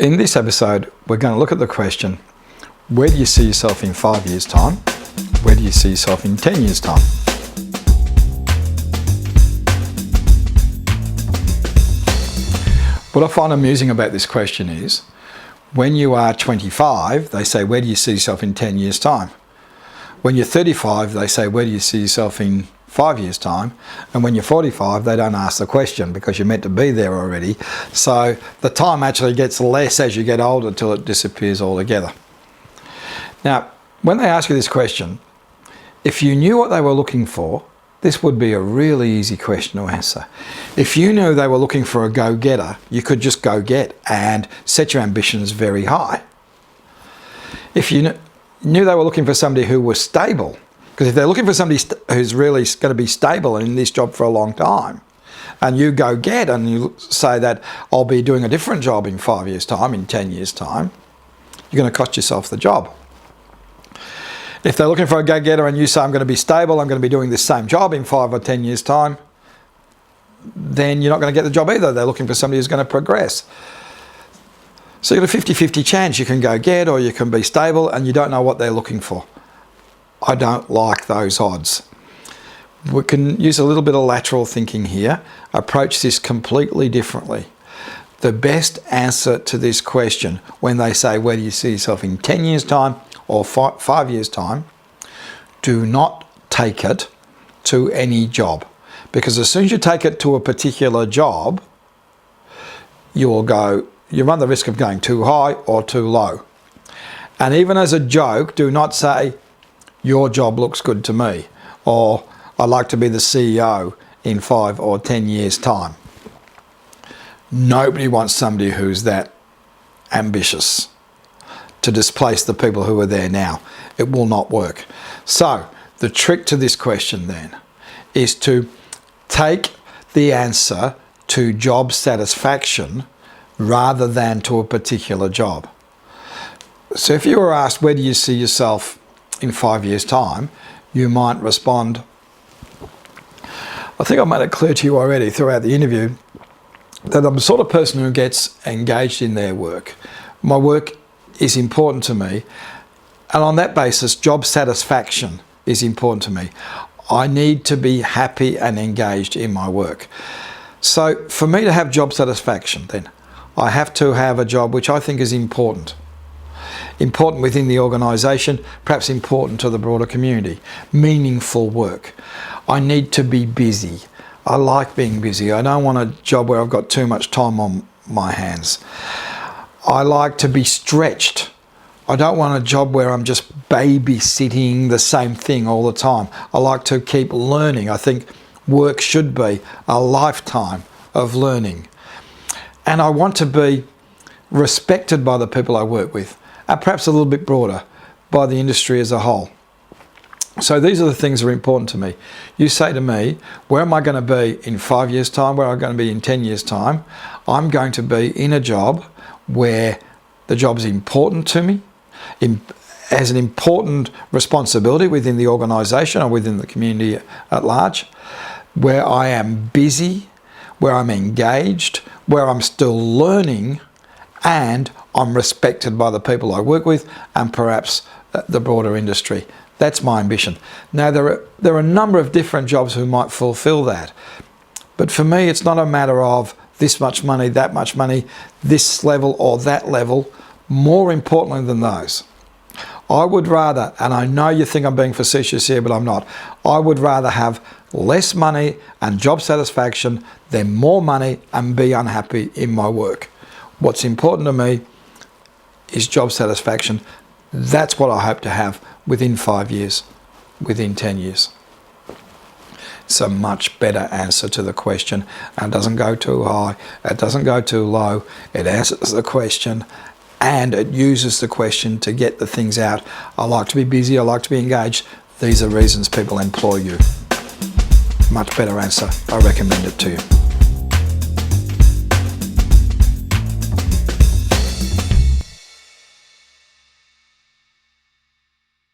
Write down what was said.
In this episode, we're going to look at the question, where do you see yourself in 5 years' time? Where do you see yourself in 10 years' time? What I find amusing about this question is, when you are 25, they say, where do you see yourself in 10 years' time? When you're 35, they say, where do you see yourself in 5 years' time? And when you're 45, they don't ask the question because you're meant to be there already. So the time actually gets less as you get older till it disappears altogether. Now, when they ask you this question, if you knew what they were looking for, this would be a really easy question to answer. If you knew they were looking for a go-getter, you could just go get and set your ambitions very high. If you knew they were looking for somebody who was stable, because if they're looking for somebody who's really going to be stable and in this job for a long time, and you go get and you say that I'll be doing a different job in 5 years' time, in 10 years' time, you're going to cost yourself the job. If they're looking for a go-getter and you say I'm going to be stable, I'm going to be doing this same job in 5 or 10 years' time, then you're not going to get the job either. They're looking for somebody who's going to progress. So you've got a 50-50 chance. You can go get or you can be stable, and you don't know what they're looking for. I don't like those odds. We can use a little bit of lateral thinking here, approach this completely differently. The best answer to this question, when they say, where do you see yourself in 10 years' time or 5 years' time, do not take it to any job. Because as soon as you take it to a particular job, you run the risk of going too high or too low. And even as a joke, do not say, your job looks good to me, or I'd like to be the CEO in 5 or 10 years' time. Nobody wants somebody who's that ambitious to displace the people who are there now. It will not work. So the trick to this question then is to take the answer to job satisfaction rather than to a particular job. So if you were asked, where do you see yourself in 5 years' time, you might respond, I think I made it clear to you already throughout the interview that I'm the sort of person who gets engaged in their work. My work is important to me, and on that basis, job satisfaction is important to me. I need to be happy and engaged in my work. So for me to have job satisfaction, then I have to have a job which I think is important. Important within the organisation, perhaps important to the broader community. Meaningful work. I need to be busy. I like being busy. I don't want a job where I've got too much time on my hands. I like to be stretched. I don't want a job where I'm just babysitting the same thing all the time. I like to keep learning. I think work should be a lifetime of learning. And I want to be respected by the people I work with, and perhaps a little bit broader, by the industry as a whole. So these are the things that are important to me. You say to me, where am I going to be in 5 years' time? Where am I going to be in 10 years' time? I'm going to be in a job where the job is important to me, has an important responsibility within the organisation or within the community at large, where I am busy, where I'm engaged, where I'm still learning, and I'm respected by the people I work with and perhaps the broader industry. That's my ambition. Now, there are a number of different jobs who might fulfill that. But for me, it's not a matter of this much money, that much money, this level or that level. More importantly than those, I would rather, and I know you think I'm being facetious here, but I'm not, I would rather have less money and job satisfaction than more money and be unhappy in my work. What's important to me is job satisfaction. That's what I hope to have within 5 years, within 10 years. It's a much better answer to the question, and it doesn't go too high, it doesn't go too low, it answers the question and it uses the question to get the things out. I like to be busy, I like to be engaged. These are reasons people employ you. Much better answer. I recommend it to you.